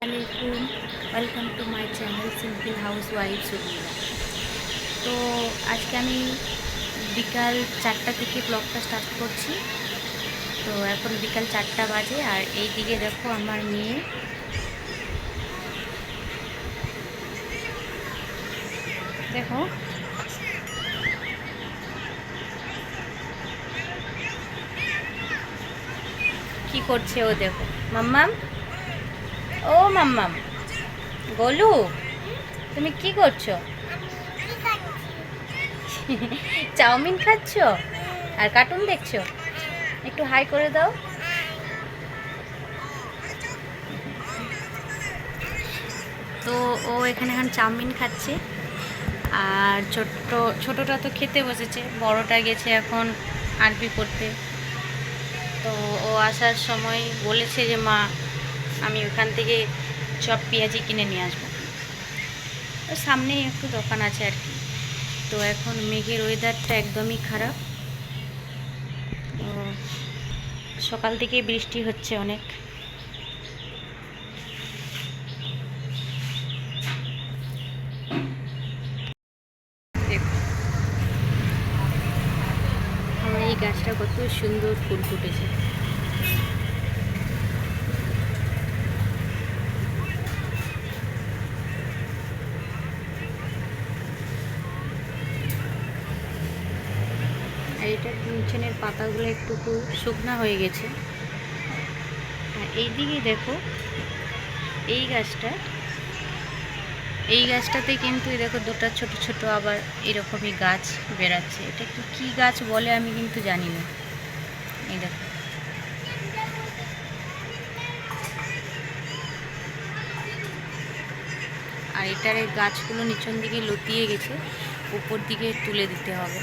আসসালামাইকুম, welcome to my channel simple house wife সুবিধা। তো আজকে আমি বিকাল 4টা থেকে ব্লগটা স্টার্ট করছি। তো এখন বিকাল 4টা বাজে, আর এই দিকে দেখো আমার মেয়ে দেখো কি করছে। ও দেখো মাম্মাম, ও মাম্মাম, গোলু তুমি কি করছো? চাউমিন খাচ্ছ আর কার্টুন দেখছো? একটু হাই করে দাও। তো ও এখানে এখন চাউমিন খাচ্ছে, আর ছোটটা তো খেতে বসেছে, বড়টা গেছে এখন আরবি পড়তে। তো ও আসার সময় বলেছে যে মা আমি ওখান থেকে চপ পেঁয়াজি কিনে নিয়ে আসবো। তো সামনেই একটু দোকান আছে আর কি। তো এখন মেঘের ওয়েদারটা একদমই খারাপ। তো সকাল থেকে বৃষ্টি হচ্ছে অনেক। আমার এই গাছটা কত সুন্দর ফুল ফুটেছে। আর এটার নিচের পাতাগুলো একটু শুকনা হয়ে গেছে। আর এইদিকে দেখো এই গাছটাতে কিন্তু দেখো দুটো ছোট ছোট আবার এরকমই গাছ বেরাচ্ছে। এটা কি গাছ বলে আমি কিন্তু জানি না। এই দেখো, আর এটার এই গাছগুলো নিচন দিকে লতিয়ে গেছে, উপর দিকে তুলে দিতে হবে।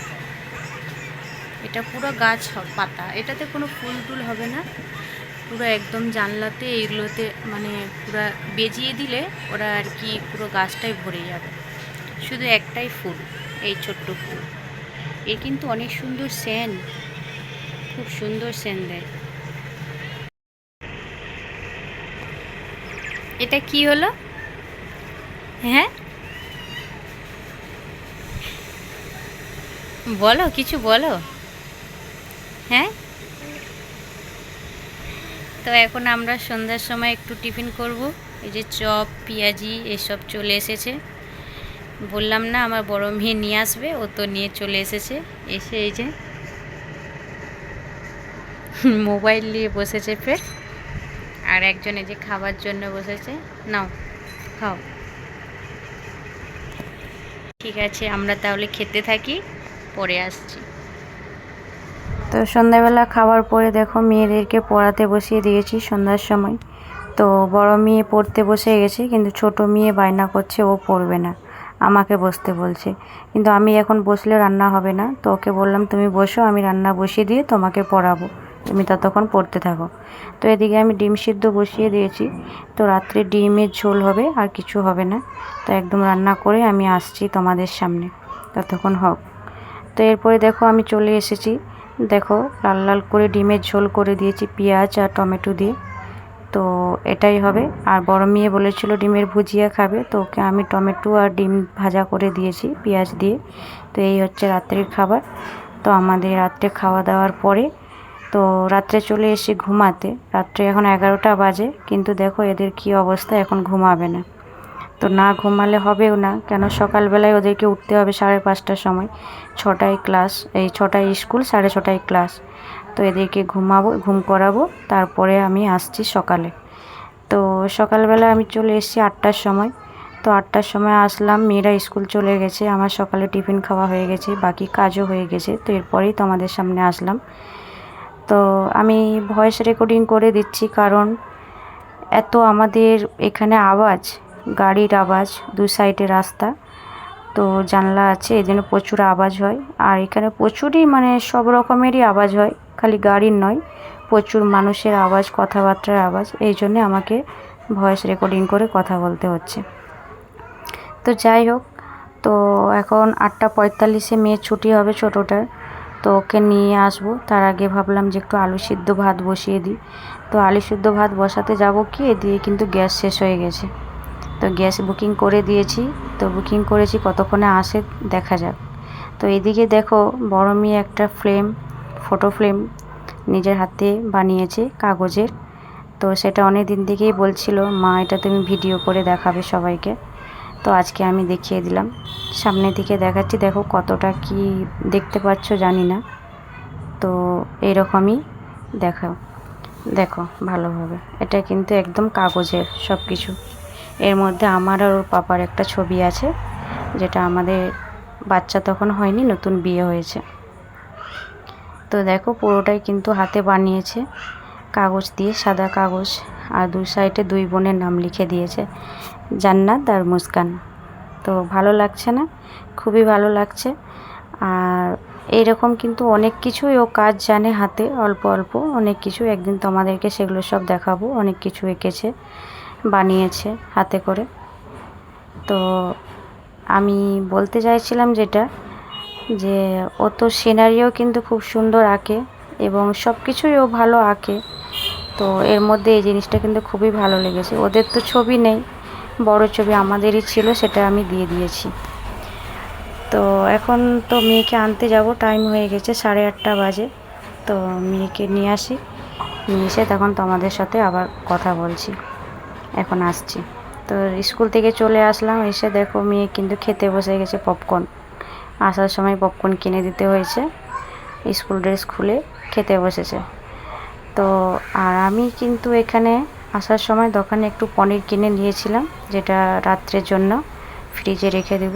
এটা পুরো গাছ পাতা, এটাতে কোনো ফুল টুল হবে না। পুরো একদম জানলাতে এইগুলোতে মানে পুরো বেজিয়ে দিলে ওরা আর কি পুরো গাছটাই ভরে যাবে। শুধু একটাই ফুল, এই ছোট্ট ফুল। এর কিন্তু অনেক সুন্দর সেন্ট, খুব সুন্দর সেন্ট দেয়। এটা কি হলো? হ্যাঁ বলো, কিছু বলো। হ্যাঁ, তো এখন আমরা সন্ধ্যার সময় একটু টিফিন করব। এই যে চপ পেঁয়াজি এসব চলে এসেছে। বললাম না আমার বড় মেয়ে নিয়ে আসবে, ও তো নিয়ে চলে এসেছে। এসে এই যে মোবাইল নিয়ে বসেছে ফের। আর একজনে যে খাবার জন্য বসেছে, নাও খাও। ঠিক আছে, আমরা তাহলে খেতে থাকি, পরে আসছি। তো সন্ধ্যাবেলা খাওয়ার পরে দেখো মেয়েদেরকে পড়াতে বসিয়ে দিয়েছি সন্ধ্যার সময়। তো বড় মেয়ে পড়তে বসে গেছে, কিন্তু ছোট মেয়ে বায়না করছে ও পড়বে না, আমাকে বসতে বলছে। কিন্তু আমি এখন বসলে রান্না হবে না, তো ওকে বললাম তুমি বসো, আমি রান্না বসিয়ে দিয়ে তোমাকে পড়াবো, তুমি ততক্ষণ পড়তে থাকো। তো এদিকে আমি ডিম সিদ্ধ বসিয়ে দিয়েছি। তো রাত্রে ডিমের ঝোল হবে, আর কিছু হবে না। তো একদম রান্না করে আমি আসছি তোমাদের সামনে, ততক্ষণ হোক। তো এরপরে দেখো আমি চলে এসেছি। দেখো লাল লাল করে ডিমের ঝোল করে দিয়েছি পেঁয়াজ আর টমেটো দিয়ে। তো এটাই হবে। আর বড় মেয়ে বলেছিল ডিমের ভুজিয়া খাবে, তো ওকে আমি টমেটো আর ডিম ভাজা করে দিয়েছি পেঁয়াজ দিয়ে। তো এই হচ্ছে রাত্রের খাবার। তো আমাদের রাত্রে খাওয়া দাওয়ার পরে তো রাত্রে চলে এসে ঘুমাতে। রাত্রে এখন 11টা বাজে, কিন্তু দেখো এদের কি অবস্থা, এখন ঘুমাবে না। তো না ঘুমালে হবেও না, কেন সকালবেলায় ওদেরকে উঠতে হবে 5:30টার সময়। 6টায় ক্লাস, এই 6টায় স্কুল, 6:30টায় ক্লাস। তো এদেরকে ঘুম করাবো, তারপরে আমি আসছি সকালে। তো সকালবেলা আমি চলে এসেছি 8টার সময়। তো 8টার সময় আসলাম, মেয়েরা স্কুল চলে গেছে, আমার সকালে টিফিন খাওয়া হয়ে গেছে, বাকি কাজও হয়ে গেছে। তো এরপরেই তোমাদের সামনে আসলাম। তো আমি ভয়েস রেকর্ডিং করে দিচ্ছি, কারণ এত আমাদের এখানে আওয়াজ, গাড়ির আওয়াজ, দু সাইডে রাস্তা, তো জানলা আছে, এই জন্য প্রচুর আওয়াজ হয়। আর এখানে প্রচুরই মানে সব রকমেরই আওয়াজ হয়, খালি গাড়ির নয়, প্রচুর মানুষের আওয়াজ, কথাবার্তার আওয়াজ। এই জন্যে আমাকে ভয়েস রেকর্ডিং করে কথা বলতে হচ্ছে। তো যাই হোক, তো এখন 8:45-এ মেয়ের ছুটি হবে ছোটোটার। তো ওকে নিয়ে আসবো। তার আগে ভাবলাম যে একটু আলু সিদ্ধ ভাত বসিয়ে দিই। তো আলু সিদ্ধ ভাত বসাতে যাব কি এদিকে কিন্তু গ্যাস শেষ হয়ে গেছে। তো গ্যাস বুকিং করে দিয়েছি, তো বুকিং করেছি, কতক্ষণে আসে দেখা যাক। তো এদিকে দেখো বড় মেয়ে একটা ফটো ফ্রেম নিজের হাতে বানিয়েছে কাগজের। তো সেটা অনেক দিন থেকেই বলছিল, মা এটা তুমি ভিডিও করে দেখাবে সবাইকে। তো আজকে আমি দেখিয়ে দিলাম, সামনে থেকে দেখাচ্ছি। দেখো কতটা কি দেখতে পাচ্ছ জানি না, তো এরকমই দেখো দেখো ভালোভাবে। এটা কিন্তু একদম কাগজের সব কিছু। এর মধ্যে আমার আর ওর পাপার একটা ছবি আছে, যেটা আমাদের বাচ্চা তখন হয়নি, নতুন বিয়ে হয়েছে। তো দেখো পুরোটাই কিন্তু হাতে বানিয়েছে কাগজ দিয়ে, সাদা কাগজ। আর দুই সাইডে দুই বোনের নাম লিখে দিয়েছে, জান্নাত আর মুস্কান। তো ভালো লাগছে না? খুবই ভালো লাগছে। আর এইরকম কিন্তু অনেক কিছুই ও কাজ জানে হাতে, অল্প অল্প অনেক কিছু। একদিন তোমাদেরকে সেগুলো সব দেখাবো। অনেক কিছু এঁকেছে, বানিয়েছে হাতে করে। তো আমি বলতে চাইছিলাম যেটা, যে ও তো সিনারিও কিন্তু খুব সুন্দর আঁকে এবং সব কিছুই ও ভালো আঁকে। তো এর মধ্যে এই জিনিসটা কিন্তু খুবই ভালো লেগেছে। ওদের তো ছবি নেই, বড় ছবি আমাদেরই ছিল, সেটা আমি দিয়ে দিয়েছি। তো এখন তো মেয়েকে আনতে যাব, টাইম হয়ে গেছে 8:30 বাজে। তো মেয়েকে নিয়ে আসি, নিয়ে এসে তখন তোমাদের সাথে আবার কথা বলছি। এখন আসছি। তো স্কুল থেকে চলে আসলাম, এসে দেখো মেয়ে কিন্তু খেতে বসে গেছে পপকর্ন। আসার সময় পপকর্ন কিনে দিতে হয়েছে, স্কুল ড্রেস খুলে খেতে বসেছে। তো আর আমি কিন্তু এখানে আসার সময় দোকানে একটু পনির কিনে নিয়েছিলাম, যেটা রাত্রের জন্য ফ্রিজে রেখে দেব।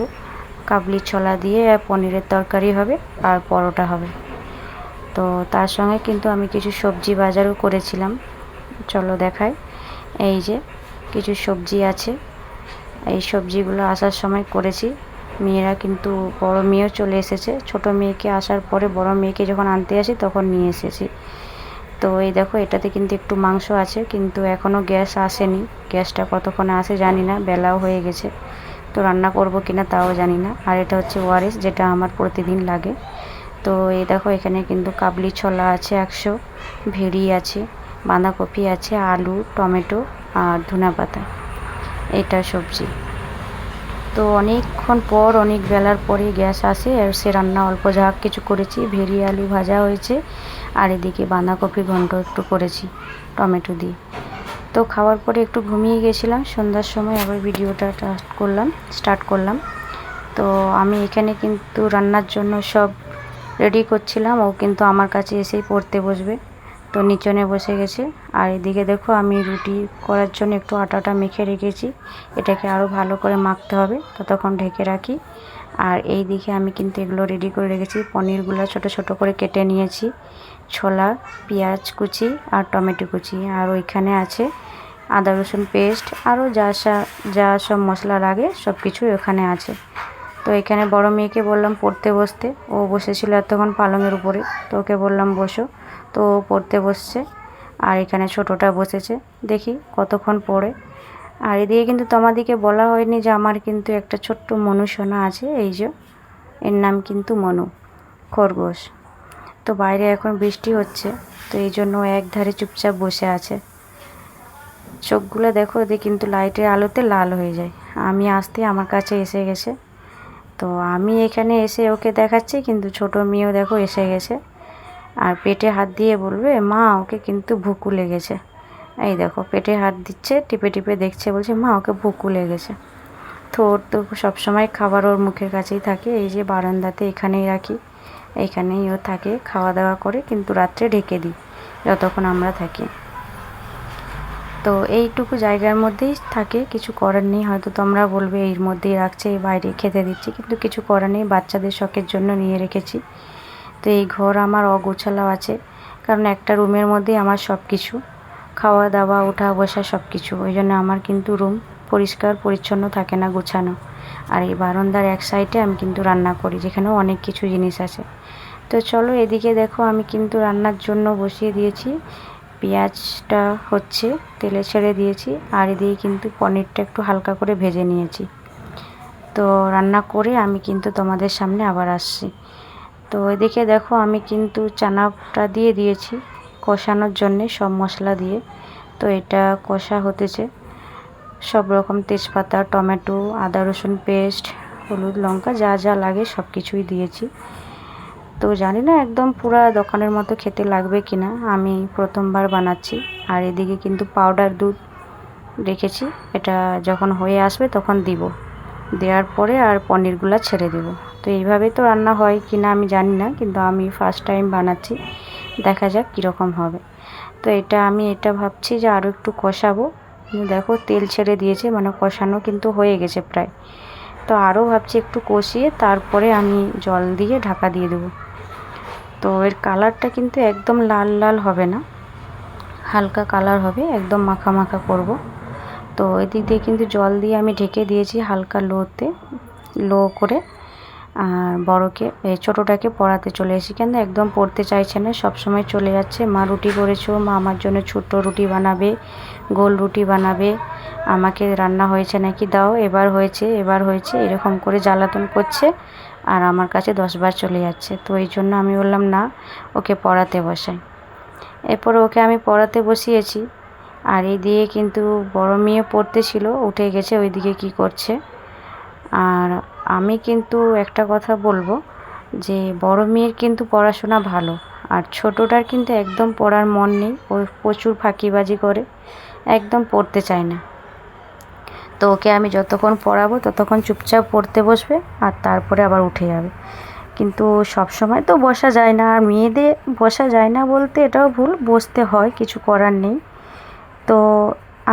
কাবলি ছোলা দিয়ে পনিরের তরকারি হবে আর পরোটা হবে। তো তার সঙ্গে কিন্তু আমি কিছু সবজি বাজারও করেছিলাম, চলো দেখাই। এই যে কিছু সবজি আছে, এই সবজিগুলো আসার সময় করেছি। মেয়েরা কিন্তু, বড় মেয়েও চলে এসেছে। ছোট মেয়েকে আসার পরে বড় মেয়েকে যখন আনতে আসি তখন নিয়ে এসেছি। তো এই দেখো এটাতে কিন্তু একটু মাংস আছে, কিন্তু এখনও গ্যাস আসেনি। গ্যাসটা কতক্ষণে আসে জানি না, বেলাও হয়ে গেছে। তো রান্না করব কিনা তাও জানি না। আর এটা হচ্ছে ওআরএস, যেটা আমার প্রতিদিন লাগে। তো এই দেখো এখানে কিন্তু কাবলি ছোলা আছে 100, ভেড়ি আছে, বাঁধাকপি আছে, আলু, টমেটো আর ধনেপাতা, এটা সবজি। তো অনেকক্ষণ পর, অনেক বেলার পরে গ্যাস আসে। আর সে রান্না অল্প যা কিছু করেছি, ভেড়ি আলু ভাজা হয়েছে, আর এদিকে বাঁধাকপি ঘন্ট একটু করেছি টমেটো দিয়ে। তো খাওয়ার পরে একটু ঘুমিয়ে গেছিলাম, সন্ধ্যার সময় আবার ভিডিওটা স্টার্ট করলাম। তো আমি এখানে কিন্তু রান্নার জন্য সব রেডি করছিলাম, ও কিন্তু আমার কাছে এসেই পড়তে বসবে। তো নিচনে বসে গেছে। আর এদিকে দেখো আমি রুটি করার জন্য একটু আটাটা মেখে রেখেছি, এটাকে আরও ভালো করে মাখতে হবে, ততক্ষণ ঢেকে রাখি। আর এই দিকে আমি কিন্তু এগুলো রেডি করে রেখেছি। পনিরগুলো ছোট ছোট করে কেটে নিয়েছি, ছোলা, পেঁয়াজ কুচি আর টমেটো কুচি, আর ওইখানে আছে আদা রসুন পেস্ট, আরও যা সব মশলা লাগে সব কিছুই ওখানে আছে। তো এখানে বড় মেয়েকে বললাম পড়তে বসতে, ও বসেছিল এতক্ষণ পালঙের উপরে। তো ওকে বললাম বসো, তো ও পড়তে বসছে। আর এখানে ছোটোটা বসেছে, দেখি কতক্ষণ পড়ে। আর এদিকে কিন্তু তোমাদেরকে বলা হয়নি যে আমার কিন্তু একটা ছোট্ট মনু সোনা আছে, এই যে এর নাম কিন্তু মনু, খরগোশ। তো বাইরে এখন বৃষ্টি হচ্ছে, তো এই জন্য একধারে চুপচাপ বসে আছে। চোখগুলো দেখো, ওদের কিন্তু লাইটের আলোতে লাল হয়ে যায়। আমি আসতে আমার কাছে এসে গেছে। তো আমি এখানে এসে ওকে দেখাচ্ছি, কিন্তু ছোট মেয়েও দেখো এসে গেছে। আর পেটে হাত দিয়ে বলবে মা ওকে কিন্তু ভুকু লেগেছে। এই দেখো পেটে হাত দিচ্ছে, টিপে টিপে দেখছে, বলছে মা ওকে ভুকু লেগেছে। তো ওর তো সবসময় খাবার ওর মুখের কাছেই থাকে, এই যে বারান্দাতে এখানেই রাখি, এইখানেই ও থাকে, খাওয়া দাওয়া করে, কিন্তু রাত্রে ঢেকে দিই যতক্ষণ আমরা থাকি। তো এইটুকু জায়গার মধ্যেই থাকে, কিছু করার নেই। হয়তো তোমরা বলবে এর মধ্যেই রাখছে, এই বাইরে খেতে দিচ্ছি, কিন্তু কিছু করার নেই, বাচ্চাদের শখের জন্য নিয়ে রেখেছি। তো এই ঘর আমার অগোছালো আছে, কারণ একটা রুমের মধ্যেই আমার সব কিছু, খাওয়া দাওয়া ওঠা বসা সব কিছু। ওই জন্য আমার কিন্তু রুম পরিষ্কার পরিচ্ছন্ন থাকে না, গোছানো। আর এই বারান্দার এক সাইডে আমি কিন্তু রান্না করি, যেখানেও অনেক কিছু জিনিস আছে। তো চলো এদিকে দেখো আমি কিন্তু রান্নার জন্য বসিয়ে দিয়েছি, পেঁয়াজটা হচ্ছে, তেলে ছেড়ে দিয়েছি। আর এদিকে কিন্তু পনিরটা একটু হালকা করে ভেজে নিয়েছি। তো রান্না করে আমি কিন্তু তোমাদের সামনে আবার আসছি। তো এদিকে দেখো আমি কিন্তু চানাটা দিয়ে দিয়েছি কষানোর জন্যে সব মশলা দিয়ে। তো এটা কষা হতেছে, সব রকম তেজপাতা, টমেটো, আদা রসুন পেস্ট, হলুদ লঙ্কা যা যা লাগে সব কিছুই দিয়েছি। তো জানি না একদম পুরা দোকানের মতো খেতে লাগবে কিনা, আমি প্রথমবার বানাচ্ছি। আর এদিকে কিন্তু পাউডার দুধ রেখেছি, এটা যখন হয়ে আসবে তখন দিব, দেওয়ার পরে আর পনিরগুলো ছেড়ে দেব। তো এইভাবেই তো রান্না হয় কিনা আমি জানি না, কিন্তু আমি ফার্স্ট টাইম বানাচ্ছি, দেখা যাক কীরকম হবে। তো আমি ভাবছি যে আরও একটু কষাবো। দেখো তেল ছেড়ে দিয়েছে, মানে কষানো কিন্তু হয়ে গেছে প্রায়। তো আরও ভাবছি একটু কষিয়ে তারপরে আমি জল দিয়ে ঢাকা দিয়ে দেবো। তো এর কালারটা কিন্তু একদম লাল লাল হবে না, হালকা কালার হবে, একদম মাখা মাখা করব। তো এদিক দিয়ে কিন্তু জল দিয়ে আমি ঢেকে দিয়েছি হালকা লো করে। আর ছোটোটাকে পড়াতে চলে এসেছি, কেন একদম পড়তে চাইছে না, সবসময় চলে যাচ্ছে। মা রুটি করেছো, মা আমার জন্য ছোট্ট রুটি বানাবে, গোল রুটি বানাবে, আমাকে রান্না হয়েছে নাকি দাও, এবার হয়েছে এরকম করে জ্বালাতন করছে। আর আমার কাছে 10 বার চলে যাচ্ছে। তো এই জন্য আমি বললাম না, ওকে পড়াতে বসাই। এরপরে ওকে আমি পড়াতে বসিয়েছি। আর এই দিয়ে কিন্তু বড় মেয়ে পড়তে ছিল, উঠে গেছে ওইদিকে কি করছে। আর আমি কিন্তু একটা কথা বলবো যে বড় মেয়ের কিন্তু পড়াশোনা ভালো, আর ছোটোটার কিন্তু একদম পড়ার মন নেই, ও প্রচুর ফাঁকিবাজি করে, একদম পড়তে চায় না। তো ওকে আমি যতক্ষণ পড়াবো ততক্ষণ চুপচাপ পড়তে বসবে, আর তারপরে আবার উঠে যাবে। কিন্তু সব সময় তো বসা যায় না, আর মেয়েদের বসা যায় না বলতে এটাও ভুল, বসতে হয়, কিছু করার নেই। তো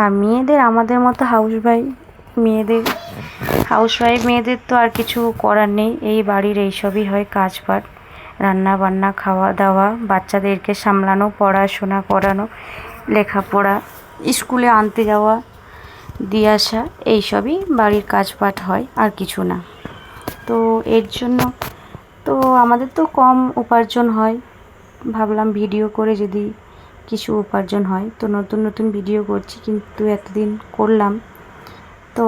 আর মেয়েদের আমাদের মতো হাউসওয়াইফ মেয়েদের তো আর কিছু করার নেই, এই বাড়ির এইসবই হয় কাজবাজ, রান্না বান্না, খাওয়া দাওয়া, বাচ্চাদেরকে সামলানো, পড়াশোনা করানো, লেখাপড়া, স্কুলে আনতে যাওয়া, দিয়ে আসা, এইসবই বাড়ির কাজবাজ হয়, আর কিছু না। তো এর জন্য তো আমাদের তো কম উপার্জন হয়, ভাবলাম ভিডিও করে যদি কিছু উপার্জন হয়। তো নতুন নতুন ভিডিও করছি, কিন্তু এতদিন করলাম তো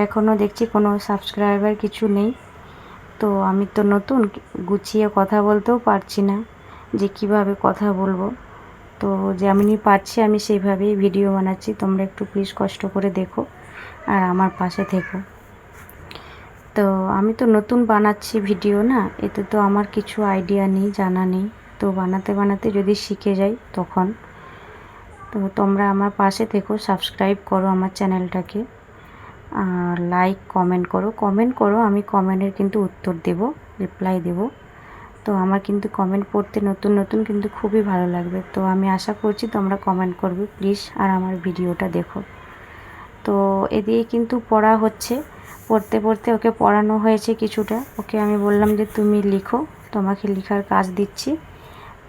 এখনও দেখছি কোনো সাবস্ক্রাইবার কিছু নেই। তো আমি তো নতুন, গুছিয়ে কথা বলতেও পারছি না, যে কিভাবে কথা বলবো। তো যেমনি পারছি আমি সেইভাবেই ভিডিও বানাচ্ছি, তোমরা একটু প্লিজ কষ্ট করে দেখো আর আমার পাশে থেকো। তো আমি তো নতুন বানাচ্ছি ভিডিও, না এতে তো আমার কিছু আইডিয়া নেই, জানা নেই। তো বানাতে বানাতে যদি শিখে যাই তখন। তো তোমরা আমার পাশে থেকো, সাবস্ক্রাইব করো আমার চ্যানেলটাকে, আর লাইক কমেন্ট করো, আমি কমেন্টের কিন্তু উত্তর দেব, রিপ্লাই দেব। তো আমার কিন্তু কমেন্ট পড়তে নতুন নতুন কিন্তু খুবই ভালো লাগবে। তো আমি আশা করছি তোমরা কমেন্ট করবে প্লিজ, আর আমার ভিডিওটা দেখো। তো এদিকে কিন্তু পড়া হচ্ছে, পড়তে পড়তে ওকে পড়ানো হয়েছে কিছুটা। ওকে আমি বললাম যে তুমি লিখো, তোমাকে লেখার কাজ দিচ্ছি,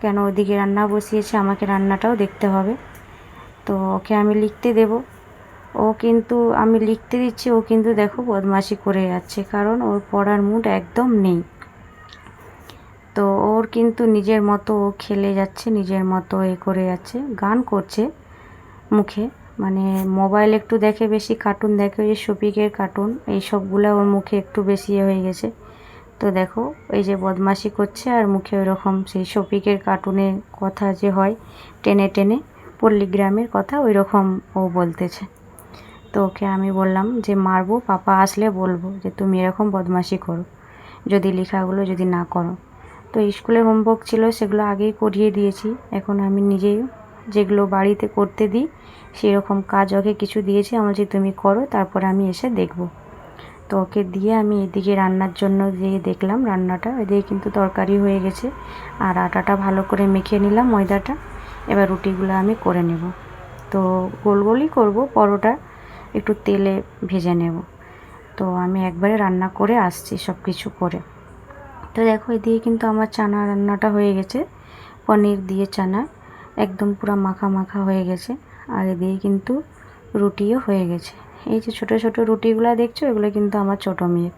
কেন ওদিকে রান্না বসিয়েছে, আমাকে রান্নাটাও দেখতে হবে। তো ওকে আমি লিখতে দেব। আমি লিখতে দিচ্ছি, ও কিন্তু দেখো বদমাশি করে যাচ্ছে, কারণ ওর পড়ার মুড একদম নেই। তো ওর কিন্তু নিজের মতো ও খেলে যাচ্ছে, নিজের মতো করে যাচ্ছে, গান করছে মুখে, মানে মোবাইল একটু দেখে, বেশি কার্টুন দেখে, ওই শফিকের কার্টুন এইসবগুলো ওর মুখে একটু বেশি হয়ে গেছে। তো দেখো এই যে বদমাশি করছে, আর মুখে ওইরকম সেই শফিকের কার্টুনের কথা যে হয় টেনে টেনে, পল্লীগ্রামের কথা, ওই রকম ও বলতেছে। তো ওকে আমি বললাম যে মারবো, পাপা আসলে বলবো যে তুমি এরকম বদমাশি করো, যদি লেখাগুলো যদি না করো। তো স্কুলে হোমওয়ার্ক ছিল, সেগুলো আগেই করিয়ে দিয়েছি। এখন আমি নিজেই যেগুলো বাড়িতে করতে দিই সেরকম কাজ ওকে কিছু দিয়েছি, আমার যে তুমি করো, তারপরে আমি এসে দেখব। তো ওকে দিয়ে আমি এদিকে রান্নার জন্য দিয়ে দেখলাম রান্নাটা, এদিকে কিন্তু তরকারি হয়ে গেছে, আর আটাটা ভালো করে মেখে নিলাম, ময়দাটা। এবার রুটিগুলো আমি করে নেব। তো গোল গোলই করবো, পরোটা একটু তেলে ভেজে নেব। তো আমি একবারে রান্না করে আসছি সব কিছু করে। তো দেখো এদিকে কিন্তু আমার চানা রান্নাটা হয়ে গেছে, পনির দিয়ে চানা একদম পুরো মাখা মাখা হয়ে গেছে। আর এদিকে কিন্তু রুটিও হয়ে গেছে। এই যে ছোটো ছোটো রুটিগুলো দেখছো, এগুলো কিন্তু আমার ছোটো মেয়ে,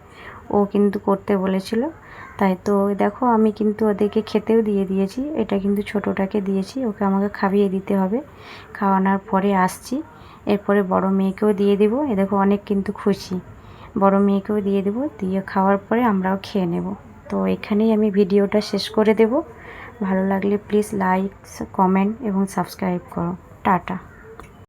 ও কিন্তু করতে বলেছিল। তাই তো দেখো আমি কিন্তু ওদেরকে খেতেও দিয়ে দিয়েছি, এটা কিন্তু ছোটোটাকে দিয়েছি, ওকে আমাকে খাইয়ে দিতে হবে। খাওয়ানোর পরে আসছি, এরপরে বড় মেয়েকেও দিয়ে দেবো। এ দেখো অনেক কিন্তু খুশি, বড় মেয়েকেও দিয়ে দেবো, দিয়ে খাওয়ার পরে আমরাও খেয়ে নেব। তো এখানেই আমি ভিডিওটা শেষ করে দেব। ভালো লাগলে প্লিজ লাইক, কমেন্ট এবং সাবস্ক্রাইব করো। টাটা।